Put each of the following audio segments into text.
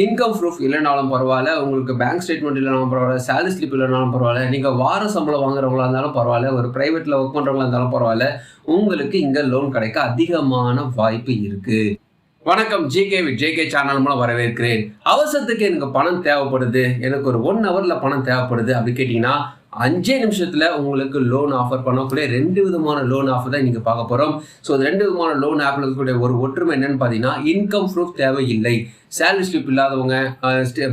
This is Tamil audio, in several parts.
இன்கம் ப்ரூஃப் இல்லைனாலும் பரவாயில்ல, உங்களுக்கு பேங்க் ஸ்டேட்மெண்ட் இல்லைனாலும் பரவாயில்ல, சேலரி ஸ்லிப் இல்லைனாலும் பரவாயில்ல, நீங்கள் வார சம்பளம் வாங்குறவங்களா இருந்தாலும் பரவாயில்ல, ஒரு பிரைவேட்டில் ஒர்க் பண்ணுறவங்களா இருந்தாலும் பரவாயில்ல, உங்களுக்கு இங்கே லோன் கிடைக்க அதிகமான வாய்ப்பு இருக்குது. வணக்கம், ஜிகே வித் ஜேகே சேனல் மூலம் வரவேற்கிறேன். அவசரத்துக்கு எனக்கு பணம் தேவைப்படுது, எனக்கு ஒரு 1 ஹவரில் பணம் தேவைப்படுது அப்படி கேட்டிங்கன்னா 5 நிமிஷத்தில் உங்களுக்கு லோன் ஆஃபர் பண்ணக்கூடிய 2 விதமான லோன் ஆஃபர் தான் நீங்கள் பார்க்க போகிறோம். ஸோ 2 விதமான லோன் ஆப்பில் இருக்கக்கூடிய ஒரு ஒற்றுமை என்னன்னு பார்த்தீங்கன்னா, இன்கம் ப்ரூஃப் தேவையில்லை. சேலரி ஸ்லிப் இல்லாதவங்க,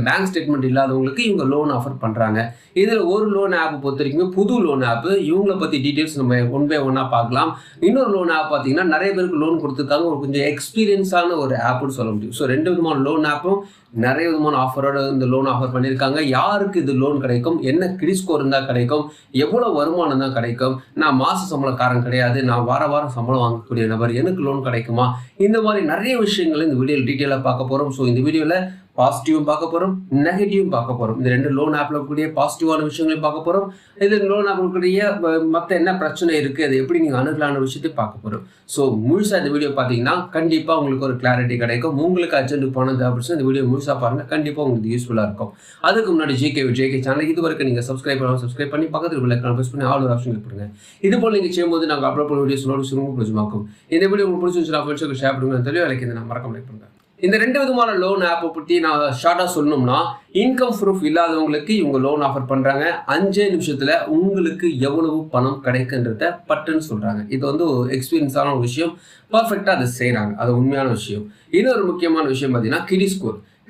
பேங்க் ஸ்டேட்மெண்ட் இல்லாதவங்களுக்கு இவங்க லோன் ஆஃபர் பண்ணுறாங்க. இதில் ஒரு லோன் ஆப் பொறுத்த வரைக்கும் புது லோன் ஆப்பு, இவங்களை பற்றி டீட்டெயில்ஸ் நம்ம ஒன் பை ஒன்னாக பார்க்கலாம். இன்னொரு லோன் ஆப் பார்த்தீங்கன்னா நிறைய பேருக்கு லோன் கொடுத்துருக்காங்க, ஒரு கொஞ்சம் எக்ஸ்பீரியன்ஸான ஒரு ஆப்னு சொல்ல முடியும். ஸோ 2 விதமான லோன் ஆப்பும் நிறைய விதமான ஆஃபரோட இந்த லோன் ஆஃபர் பண்ணியிருக்காங்க. யாருக்கு இது லோன் கிடைக்கும், என்ன கிரெடிட் ஸ்கோர் இருந்தால் கிடைக்கும், எவ்வளோ வருமானம் தான் கிடைக்கும், நான் மாத சம்பளக்காரன் கிடையாது, நான் வாரம் சம்பளம் வாங்கக்கூடிய நபர், எனக்கு லோன் கிடைக்குமா, இந்த மாதிரி நிறைய விஷயங்கள் இந்த வீடியோவில் டீட்டெயிலாக பார்க்க போகிறோம். ஸோ இந்த வீடியோவில் பாசிட்டிவும் பார்க்க போகிறோம், நெகட்டிவும் பார்க்க போகிறோம். இந்த 2 லோன் ஆப்பில் இருக்கக்கூடிய பாசிட்டிவான விஷயங்களையும் பார்க்க போகிறோம். இது லோன் ஆப்பில் இருக்கக்கூடிய மற்ற என்ன பிரச்சனை இருக்குது, அது எப்படி நீங்கள் அணுகலான விஷயத்தையும் பார்க்க போகிறோம். ஸோ முழுசாக இந்த வீடியோ பார்த்தீங்கன்னா கண்டிப்பாக உங்களுக்கு ஒரு கிளாரிட்டி கிடைக்கும். உங்களுக்கு அர்ஜென்ட் பணம் தேவைப்படுச்சு இந்த வீடியோ முழுசாக பாருங்கள், கண்டிப்பாக உங்களுக்கு யூஸ்ஃபுல்லாக இருக்கும். அதுக்கு முன்னாடி ஜிகே சேனல் இது வரைக்கும் நீங்கள் சப்ஸ்கிரைப் பண்ணி பக்கத்தில் உள்ள ப்ரெஸ் பண்ணி ஆல் ஒரு ஆப்ஷன் கொடுங்க. இது போல் நீங்கள் செய்யும்போது நாங்கள் அப்லோட் பண்ண வீடியோஸ் ரொம்ப பிடிச்சமாக்கும். இந்த வீடியோ உங்களுக்கு பிடிச்சிருந்துச்சுன்னா ஃப்ரெண்ட்ஸுக்கு ஷேர் பண்ணுங்க, தெளிவாக எனக்கு நான் மறக்காம லைக் பண்ணுங்கள். இந்த 2 விதமான லோன் ஆப்பை பற்றி நான் ஷார்ட்டாக சொல்லணும்னா, இன்கம் ப்ரூஃப் இல்லாதவங்களுக்கு இவங்க லோன் ஆஃபர் பண்ணுறாங்க. 5 நிமிஷத்தில் உங்களுக்கு எவ்வளவு பணம் கிடைக்குன்றத பட்டுன்னு சொல்கிறாங்க. இது வந்து எக்ஸ்பீரியன்ஸான ஒரு விஷயம், பர்ஃபெக்டாக அதை செய்கிறாங்க, அது உண்மையான விஷயம். இன்னொரு முக்கியமான விஷயம் பார்த்தீங்கன்னா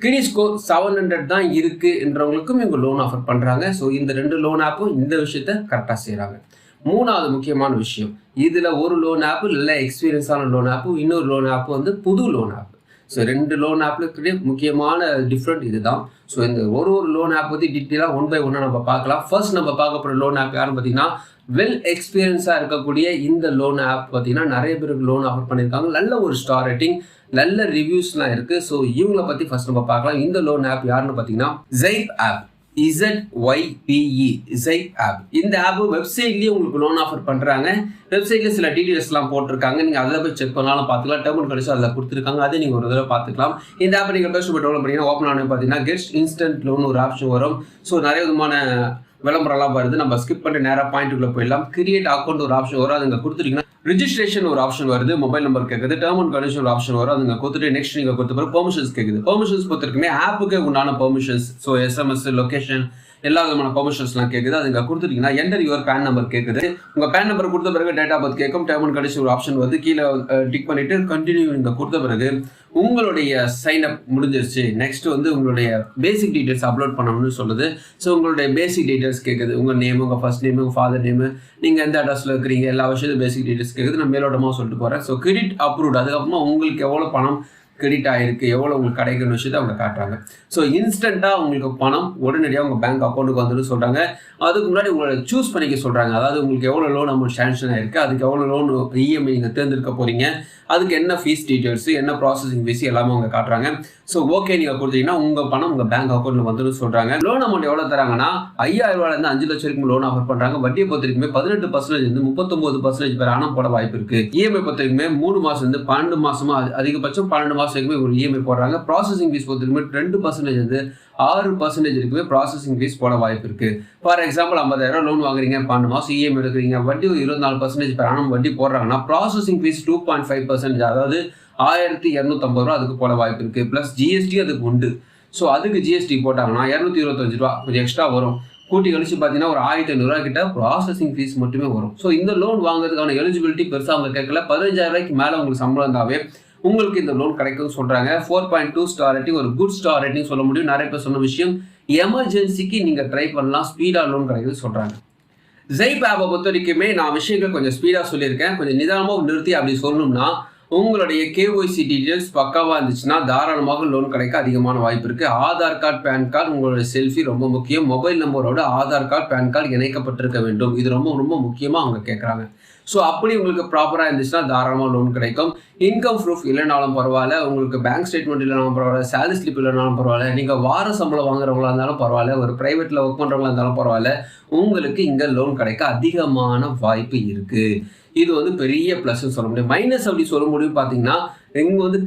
கிரெடிட் ஸ்கோர் 700 தான் இருக்குன்றவங்களுக்கும் இவங்க லோன் ஆஃபர் பண்ணுறாங்க. ஸோ இந்த 2 லோன் ஆப்பும் இந்த விஷயத்த கரெக்டாக செய்கிறாங்க. 3வது முக்கியமான விஷயம், இதில் ஒரு லோன் ஆப்பு இல்லை எக்ஸ்பீரியன்ஸான லோன் ஆப்பு, இன்னொரு லோன் ஆப்பு வந்து புது லோன் ஆப்பு. ஸோ 2 லோன் ஆப்பில் முக்கியமான டிஃப்ரெண்ட் இது தான். ஸோ இந்த ஒரு லோன் ஆப் பற்றி டீட்டெயிலாக ஒன் பை ஒன்னாக நம்ம பார்க்கலாம். ஃபர்ஸ்ட் நம்ம பார்க்க போகிற லோன் ஆப் யாருன்னு பார்த்தீங்கன்னா, வெல் எக்ஸ்பீரியன்ஸாக இருக்கக்கூடிய இந்த லோன் ஆப் பார்த்தீங்கன்னா நிறைய பேருக்கு லோன் ஆஃபர் பண்ணியிருக்காங்க. நல்ல ஒரு ஸ்டார் ரேட்டிங், நல்ல ரிவ்யூஸ்லாம் இருக்குது. ஸோ இவங்களை பற்றி ஃபர்ஸ்ட் நம்ம பார்க்கலாம். இந்த லோன் ஆப் யாருன்னு பார்த்தீங்கன்னா ZYPE ஆப். ZYPE app. இந்த ஆப் வெப்சைட்லேயே உங்களுக்கு லோன் ஆஃபர் பண்ணுறாங்க. வெப்சைட்லேயே சில டீட்டெயில்ஸ்லாம் போட்டிருக்காங்க, நீங்கள் அதில் போய் செக் பண்ணாலும் பார்த்துக்கலாம். டேர்ம் அண்ட் கண்டிஷன் அதில் கொடுத்துருக்காங்க, அதை நீங்கள் ஒரு தடவை பார்த்துக்கலாம். இந்த ஆப்பை நீங்கள் பெஸ்ட் டெவலப் பண்ணிங்கன்னா ஓப்பன் ஆனது பார்த்தீங்கன்னா கெட் இன்ஸ்டன்ட் லோன் ஒரு ஆப்ஷன் வரும். ஸோ நிறைய விதமான விளம்பரம்லாம் வருது, நம்ம ஸ்கிப் பண்ணிட்டு நேராக பாயிண்ட்டுக்குள்ளே போயிடலாம். கிரியேட் அக்கௌண்ட் ஒரு ஆப்ஷன் வரும், அதுங்க கொடுத்துட்டீங்கன்னா ரிஜிஸ்ட்ரேஷன் ஒரு ஆப்ஷன் வருது, மொபைல் நம்பர் கேட்குது, டேர்ம் அண்ட் கண்டிஷன் ஒரு ஆப்ஷன் வரும், அதுங்க கொடுத்துட்டு நெக்ஸ்ட் நீங்கள் கொடுத்த பிறகு பெர்மிஷன்ஸ் கேட்குது. பெர்மிஷன்ஸ் பொறுத்திருக்குமே ஆப்புக்கு உண்டான பெர்மிஷன்ஸ், ஸோ SMS, லொக்கேஷன், எல்லா விதமான பெர்மிஷன்ஸ்லாம் கேட்குது. அதுங்க கொடுத்துட்டீங்கன்னா என்டர் யுவர் பேன் நம்பர் கேட்குது. உங்கள் பேன் நம்பர் கொடுத்த பிறகு டேட் ஆஃப் பர்த் கேட்கும், டேர்ம் அண்ட் கண்டிஷன் ஒரு ஆப்ஷன் வந்து கீழே டிக் பண்ணிட்டு கண்டினியூ நீங்கள் கொடுத்த பிறகு உங்களுடைய சைன் அப் முடிஞ்சிருச்சு. நெக்ஸ்ட் வந்து உங்களுடைய பேசிக் டீட்டெயில்ஸ் அப்லோட் பண்ணணும்னு சொல்லுது. ஸோ உங்களுடைய பேசிக் டீட்டெயில்ஸ் கேட்குது, உங்கள் நேம், உங்கள் ஃபர்ஸ்ட் நேம், உங்கள் ஃபாதர் நேம், நீங்கள் எந்த அட்ரஸில் இருக்கிறீங்க, எல்லா விஷயத்தையும் பேசிக் டீட்டெயில்ஸ் கேட்குது. நான் மேலோட்டமாக சொல்லிட்டு போகிறேன். ஸோ கிரெடிட் அப்ரூவ்ட், அதுக்கப்புறமா உங்களுக்கு எவ்வளோ பணம் கிரெடிட் ஆகிருக்கு, எவ்வளோ உங்களுக்கு கிடைக்கிற விஷயத்தை அவங்க காட்டுறாங்க. ஸோ இன்ஸ்டண்ட்டாக உங்களுக்கு பணம் உடனடியாக உங்கள் பேங்க் அக்கௌண்ட்டுக்கு வந்துட்டு சொல்கிறாங்க. அதுக்கு முன்னாடி உங்களை சூஸ் பண்ணிக்க சொல்கிறாங்க. அதாவது உங்களுக்கு எவ்வளோ லோன் அமௌண்ட் சேங்ஷன் ஆகிருக்கு, அதுக்கு எவ்வளோ லோன் இஎம்ஐ நீங்கள் தேர்ந்தெடுக்க போகிறீங்க, அதுக்கு என்ன ஃபீஸ் டீட்டெயில்ஸ், என்ன ப்ராசஸிங் ஃபீஸ் எல்லாமே அவங்க காட்டுறாங்க. ஸோ ஓகே நீங்கள் கொடுத்தீங்கன்னா உங்கள் பணம் உங்கள் பேங்க் அக்கௌண்ட்டில் வந்துட்டு சொல்கிறாங்க. லோன் அமௌண்ட் எவ்வளோ தராங்கன்னா 5000 ரூபாயிலேருந்து 5 லட்சம் வரைக்கும் லோன் ஆஃபர் பண்ணுறாங்க. வட்டியை பொறுத்த வரைக்குமே 18% இருந்து 39% பேர் ஆனம் போட வாய்ப்பு இருக்குது. இஎம்ஐ பொறுத்த வரைக்குமே 3 மாதம் இருந்து 12 மாதமா, அதிகபட்சம் 12 மாதம் வரைக்குமே ஒரு இஎம்ஐ போடுறாங்க. ப்ராசஸிங் ஃபீஸ் பொறுத்த வரைக்குமே 2% இருந்து 6% இருக்குமே ப்ராசஸிங் ஃபீஸ் போட வாய்ப்பு இருக்குது. ஃபார் எக்ஸாம்பிள் 50,000 லோன் வாங்குறீங்க, 12 மாதம் இஎம்ஐ எடுக்கிறீங்க, வட்டி 24% பேர் ஆனம் வட்டி போடுறாங்கன்னா ப்ராசஸிங் ஃபீஸ் 2.5%, அதாவது 1250 ரூபா அதுக்கு போட வாய்ப்பு இருக்குது. ப்ளஸ் ஜிஎஸ்டி அதுக்கு உண்டு. ஸோ அதுக்கு ஜிஎஸ்டி போட்டாங்கன்னா 225 ரூபா கொஞ்சம் எக்ஸ்ட்ரா வரும். கூட்டி கழிச்சு பார்த்தீங்கன்னா ஒரு 1500 ரூபா கிட்ட ப்ராசஸிங் ஃபீஸ் மட்டுமே வரும். ஸோ இந்த லோன் வாங்குறதுக்கான எலிஜிபிலிட்டி பெருசாக அவங்க கேட்கல. 15,000 ரூபாய்க்கு மேலே உங்களுக்கு சம்பளம் இருந்தாவே உங்களுக்கு இந்த லோன் கிடைக்கும்னு சொல்கிறாங்க. 4.2 ஸ்டார் ரேட்டிங், ஒரு குட் ஸ்டார் ரேட்டிங் சொல்ல முடியும். நிறைய பேர் சொன்ன விஷயம், எமர்ஜென்சிக்கு நீங்கள் ட்ரை பண்ணலாம், ஸ்பீடாக லோன் கிடைக்குதுன்னு சொல்கிறாங்க. ZYPE ஆப்பை பொறுத்த வரைக்குமே நான் விஷயங்கள் கொஞ்சம் ஸ்பீடாக சொல்லியிருக்கேன். கொஞ்சம் நிதானமாக நிறுத்தி அப்படி சொல்லணும்னா, உங்களுடைய KYC டீட்டெயில்ஸ் பக்காவாக இருந்துச்சுன்னா தாராளமாக லோன் கிடைக்க அதிகமான வாய்ப்பு இருக்குது. ஆதார் கார்டு, பேன் கார்டு, உங்களுடைய செல்ஃபி ரொம்ப முக்கியம். மொபைல் நம்பரோட ஆதார் கார்டு, பேன் கார்டு இணைக்கப்பட்டிருக்க வேண்டும். இது ரொம்ப ரொம்ப முக்கியமாக அவங்க கேட்குறாங்க. ஸோ அப்படி உங்களுக்கு ப்ராப்பராக இருந்துச்சுன்னா தாராளமாக லோன் கிடைக்கும். இன்கம் ப்ரூஃப் இல்லைனாலும் பரவாயில்ல, உங்களுக்கு பேங்க் ஸ்டேட்மெண்ட் இல்லைனாலும் பரவாயில்ல, சேலரி ஸ்லிப் இல்லைனாலும் பரவாயில்ல, நீங்கள் வார சம்பளம் வாங்குறவங்களா இருந்தாலும் பரவாயில்ல, ஒரு ப்ரைவேட்டில் ஒர்க் பண்ணுறவங்களா இருந்தாலும் பரவாயில்ல, உங்களுக்கு இங்கே லோன் கிடைக்க அதிகமான வாய்ப்பு இருக்குது. இது வந்து பெரிய ப்ளஸ்ன்னு சொல்ல முடியும். மைனஸ் அப்படி சொல்ல முடியும் பார்த்தீங்கன்னா, இங்கே வந்து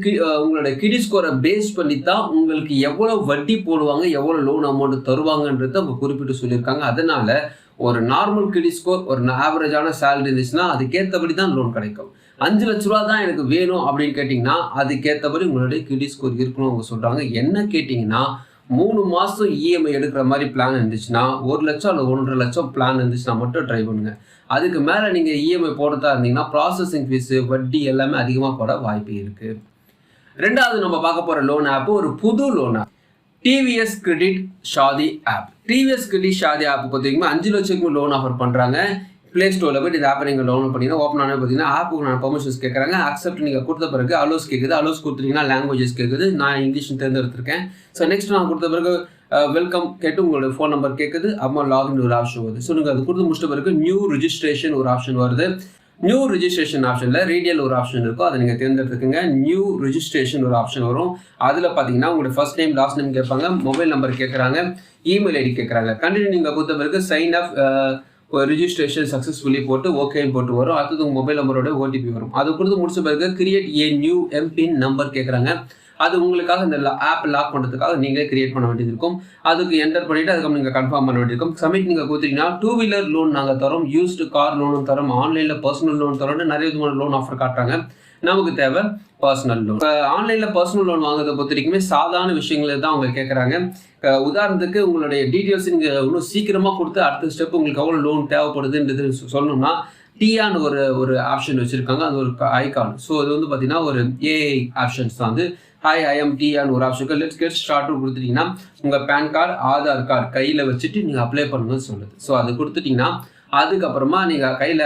உங்களோட கிரெடிட் ஸ்கோரை பேஸ் பண்ணி தான் உங்களுக்கு எவ்வளோ வட்டி போடுவாங்க, எவ்வளோ லோன் அமௌண்ட் தருவாங்கன்றதை அவங்க குறிப்பிட்டு சொல்லியிருக்காங்க. அதனால ஒரு நார்மல் கிரெடிட் ஸ்கோர், ஒரு ஆவரேஜான சேலரி இருந்துச்சுன்னா அதுக்கேற்றபடி தான் லோன் கிடைக்கும். 5 லட்ச ரூபா தான் எனக்கு வேணும் அப்படின்னு கேட்டிங்கன்னா அதுக்கேற்றபடி உங்களுடைய கிரெடிட் ஸ்கோர் இருக்கணும் அவங்க சொல்கிறாங்க. என்ன கேட்டிங்கன்னா 3 மாதம் இஎம்ஐ எடுக்கிற மாதிரி பிளான் இருந்துச்சுன்னா 1 லட்சம் அல்லது 1.5 லட்சம் பிளான் இருந்துச்சுன்னா மட்டும் ட்ரை பண்ணுங்க. அதுக்கு மேலே நீங்கள் இஎம்ஐ போடுறதா இருந்தீங்கன்னா ப்ராசஸிங் ஃபீஸு, வட்டி எல்லாமே அதிகமாக போட வாய்ப்பு இருக்குது. ரெண்டாவது நம்ம பார்க்க போகிற லோன் ஆப் ஒரு புது loan app, TVS credit Saathi app. TVS credit Saathi app பார்த்தீங்கன்னா 5 லட்சத்துக்கு லோன் ஆஃபர் பண்ணுறாங்க. ப்ளே ஸ்டோரில் போய்ட்டு இந்த ஆப்பை நீங்கள் டவுன்லோட் பண்ணிங்கன்னா ஓப்பன் ஆனால் பார்த்தீங்கன்னா ஆப்புக்கு நான் பெர்மிஷன்ஸ் கேட்குறாங்க. அக்செப்ட் நீங்கள் கொடுத்த பிறகு அலோஸ் கேட்குது. அலோஸ் கொடுத்துட்டீங்கன்னா லாங்குவேஜஸ் கேட்குது. நான் இங்கிலீஷ் தேர்ந்தெடுத்திருக்கேன். ஸோ நெக்ஸ்ட் நான் கொடுத்த பிறகு வெல்கம் கேட்டு உங்களோட ஃபோன் நம்பர் கேட்குது. அம்மா லாகின் ஒரு ஆப்ஷன் வருது. ஸோ நீங்கள் அது கொடுத்து முடிச்ச பிறகு நியூ ரிஜிஸ்ட்ரேஷன் ஒரு ஆப்ஷன் வருது. நியூ ரிஜிஸ்ட்ரேஷன் ஆப்ஷனில் ரேடியல் ஒரு ஆப்ஷன் இருக்கும். அதை நீங்கள் தேர்ந்தெடுத்துக்குங்க. நியூ ரிஜிஸ்ட்ரேஷன் ஒரு ஆப்ஷன் வரும். அதில் பார்த்தீங்கன்னா உங்களோட ஃபர்ஸ்ட் நேம் லாஸ்ட் நேம் கேட்பாங்க, மொபைல் நம்பர் கேட்குறாங்க, இமெயில் ஐடி கேட்குறாங்க. கண்டினியூ நீங்கள் கொடுத்த பிறகு சைன் அப் ரிஜிஸ்ட்ரேஷன் சக்ஸஸ்ஃபுல்லி போட்டு ஓகேன்னு போட்டு வரும். அடுத்தது உங்கள் மொபைல் நம்பரோட ஓடிபி வரும். அது கொடுத்து முடிச்ச பிறகு create a new MPIN number கேட்குறாங்க. அது உங்களுக்காக இந்த ஆப் லாக் பண்ணுறதுக்காக நீங்களே கிரியேட் பண்ண வேண்டியது இருக்கும். அதுக்கு என்டர் பண்ணிவிட்டு அதுக்கப்புறம் நீங்கள் கன்ஃபார்ம் பண்ண வேண்டியிருக்கும். சப்மிட் நீங்கள் கொடுத்தீங்கன்னா 2 வீலர் லோன் நாங்கள் தரோம், யூஸ்டு கார் லோனும் தரோம், ஆன்லைனில் பர்சனல் லோன் தரோம்னு நிறைய விதமான லோன் ஆஃபர் காட்டுறாங்க. நமக்கு தேவை பர்சனல் லோன். இப்போ ஆன்லைனில் பர்சனல் லோன் வாங்குறதை பொறுத்த வரைக்குமே சாதாரண விஷயங்களை தான் அவங்க கேட்குறாங்க. உதாரணத்துக்கு உங்களுடைய டீட்டெயில்ஸ் நீங்கள் இன்னும் சீக்கிரமாக கொடுத்து அடுத்த ஸ்டெப் உங்களுக்கு எவ்வளோ லோன் தேவைப்படுதுன்றது சொல்லணும்னா டிஆன்னு ஒரு ஆப்ஷன் வச்சுருக்காங்க. அது ஒரு ஐகான். ஸோ இது வந்து பார்த்தீங்கன்னா ஒரு ஏஐ ஆப்ஷன்ஸ் தான். வந்து ஹாய் ஐஎம் டிஆன்னு ஒரு ஆப்ஷன் லெட்ஸ் கெட் ஸ்டார்ட் கொடுத்துட்டிங்கன்னா உங்கள் பேன் கார்டு, ஆதார் கார்டு கையில் வச்சுட்டு நீங்கள் அப்ளை பண்ணணும்னு சொல்லுது. ஸோ அது கொடுத்துட்டிங்கன்னா அதுக்கப்புறமா நீங்கள் கையில்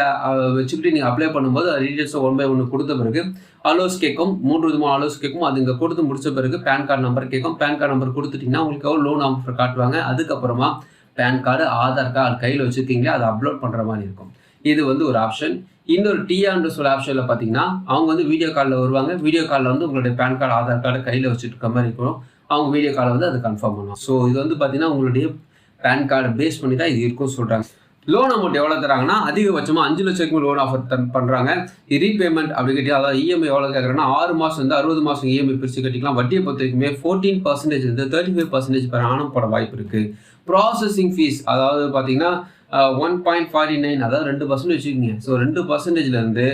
வச்சுக்கிட்டு நீங்கள் அப்ளை பண்ணும்போது டீட்டெயில்ஸை 1 by 1 கொடுத்த பிறகு அலோஸ் கேட்கும். 3 விதமாக அலோஸ் கேட்கும். அது இங்கே கொடுத்து முடிச்ச பிறகு பேன் கார்டு நம்பர் கேட்கும். பேன் கார்டு நம்பர் கொடுத்துட்டிங்கன்னா உங்களுக்கு எவ்வளோ லோன் ஆஃபர் காட்டுவாங்க. அதுக்கப்புறமா பேன் கார்டு, ஆதார் கார்டு கையில் வச்சுருக்கீங்களே அதை அப்லோட் பண்ணுற மாதிரி இருக்கும். இது வந்து ஒரு ஆப்ஷன். இன்னொரு டிஆன்ற சொல்ல ஆப்ஷனில் பார்த்தீங்கன்னா அவங்க வந்து வீடியோ காலில் வருவாங்க. வீடியோ காலில் வந்து உங்களுடைய பேன் கார்டு, ஆதார் கார்டு கையில் வச்சுட்டு இருக்க மாதிரி இருக்கும். அவங்க வீடியோ காலை வந்து அதை கன்ஃபார்ம் பண்ணுவாங்க. ஸோ இது வந்து பார்த்தீங்கன்னா உங்களுடைய பேன் கார்டை பேஸ் பண்ணி தான் இது இருக்கும்னு சொல்கிறாங்க. லோன் அமௌண்ட் எவ்வளோ தராங்கன்னா அதிகபட்சமாக 5 லட்சத்துக்கு லோன் ஆஃபர் பண்ணுறாங்க. ரீபேமெண்ட் அப்படி கேட்டி அதாவது இஎம்ஐ எவ்வளோ கேட்குறேன்னா 6 மாதம் இருந்து 60 மாதம் இஎம்ஐ பிரித்து கட்டிக்கலாம். வட்டியை பொறுத்த வரைக்குமே 14% இருந்து 35% per annum போட வாய்ப்பு இருக்குது. ப்ராசஸிங் ஃபீஸ் அதாவது பார்த்தீங்கன்னா 1.49 அதாவது 2% வச்சுக்கிங்க. ஸோ 2%லேருந்து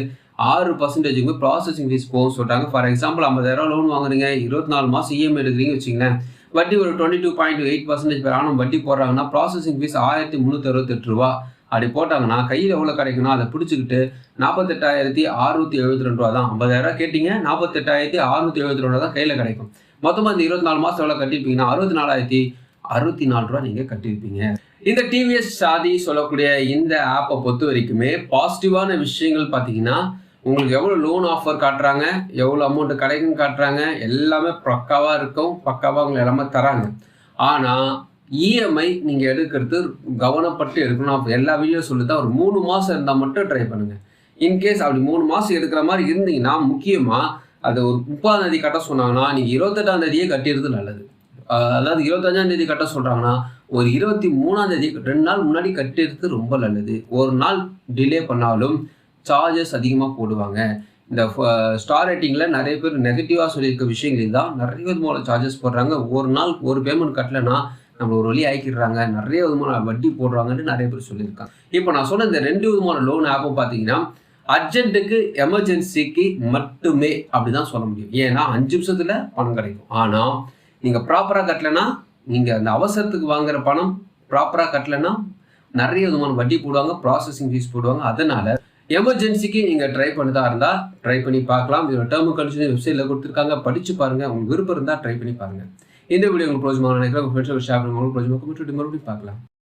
6% ப்ராசஸிங் ஃபீஸ் போகும் சொல்கிறாங்க. ஃபார் எக்ஸாம்பிள் 50,000 லோன் வாங்குறீங்க, 24 மாதம் இஎம்ஐ எடுக்கிறீங்க வச்சுங்களேன், வட்டி ஒரு 22.8% per annum வட்டி போடுறாங்கன்னா ப்ராசஸிங் ஃபீஸ் 1368 ரூபா அப்படி போட்டாங்கன்னா கையில் எவ்வளோ கிடைக்குன்னா அதை பிடிச்சிக்கிட்டு 48,672 ரூபா தான். 50,000 கேட்டிங்க, 48,672 தான் கையில் கிடைக்கும். மொத்தமாக இந்த 24 மாதம் எவ்வளோ கட்டியிருப்பீங்கன்னா 64,064 ரூபா நீங்கள் கட்டியிருப்பீங்க. இந்த டிவிஎஸ் ஷாதி சொல்லக்கூடிய இந்த ஆப்பை பொறுத்த வரைக்குமே பாசிட்டிவான விஷயங்கள் பார்த்தீங்கன்னா உங்களுக்கு எவ்வளோ லோன் ஆஃபர் காட்டுறாங்க, எவ்வளோ அமௌண்ட்டு கிடைக்குன்னு காட்டுறாங்க, எல்லாமே பக்காவாக இருக்கும். பக்காவாக உங்களுக்கு எல்லாமே தராங்க. ஆனால் இஎம்ஐ நீங்கள் எடுக்கிறது கவனப்பட்டு எடுக்கணும். எல்லா வீடியோ சொல்லி தான் ஒரு 3 மாதம் இருந்தால் மட்டும் ட்ரை பண்ணுங்கள். இன்கேஸ் அப்படி 3 மாதம் எடுக்கிற மாதிரி இருந்தீங்கன்னா முக்கியமாக அது ஒரு 30ஆம் தேதி கட்ட சொன்னாங்கன்னா நீங்கள் 28ஆம் தேதியே கட்டிடுறது நல்லது. அதாவது 25ஆம் தேதி கட்ட சொல்கிறாங்கன்னா ஒரு 23ஆம் தேதி 2 நாள் முன்னாடி கட்டிடுறது ரொம்ப நல்லது. ஒரு நாள் டிலே பண்ணாலும் சார்ஜஸ் அதிகமாக போடுவாங்க. இந்த ஸ்டார் ரேட்டிங்கில் நிறைய பேர் நெகட்டிவாக சொல்லியிருக்க விஷயங்கள் தான் நிறைய விதமான சார்ஜஸ் போடுறாங்க. ஒரு நாள் ஒரு பேமெண்ட் கட்டலைன்னா நம்ம ஒரு வழி ஆக்கிடுறாங்க, நிறைய விதமான வட்டி போடுறாங்கன்னு நிறைய பேர் சொல்லியிருக்காங்க. இப்போ நான் சொன்ன இந்த 2 விதமான லோன் ஆப்பும் பார்த்தீங்கன்னா அர்ஜென்ட்டுக்கு, எமர்ஜென்சிக்கு மட்டுமே அப்படி தான் சொல்ல முடியும். ஏன்னா 5 நிமிஷத்தில் பணம் கிடைக்கும். ஆனால் நீங்கள் ப்ராப்பராக கட்டலைன்னா, நீங்கள் அந்த அவசரத்துக்கு வாங்குகிற பணம் ப்ராப்பராக கட்டலைன்னா நிறைய விதமான வட்டி போடுவாங்க, ப்ராசஸிங் ஃபீஸ் போடுவாங்க. அதனால் எமர்ஜென்சிக்கு நீங்கள் ட்ரை பண்ணதா இருந்தால் ட்ரை பண்ணி பார்க்கலாம். இதோட டேர்ம் அண்ட் கண்டிஷன் வெப்சைட்டில் கொடுத்துருக்காங்க, படித்து பாருங்கள். உங்களுக்கு விருப்பம் இருந்தால் ட்ரை பண்ணி பாருங்கள். இந்த வீடியோ உங்களுக்கு பிரோஜனமாக நினைக்கிறேன். உங்கள் ஃப்ரெண்ட்ஸோட ஷேர் பண்ணுங்க. உங்களுக்கு பிரோஜனமாக மறுபடியும் பார்க்கலாம்.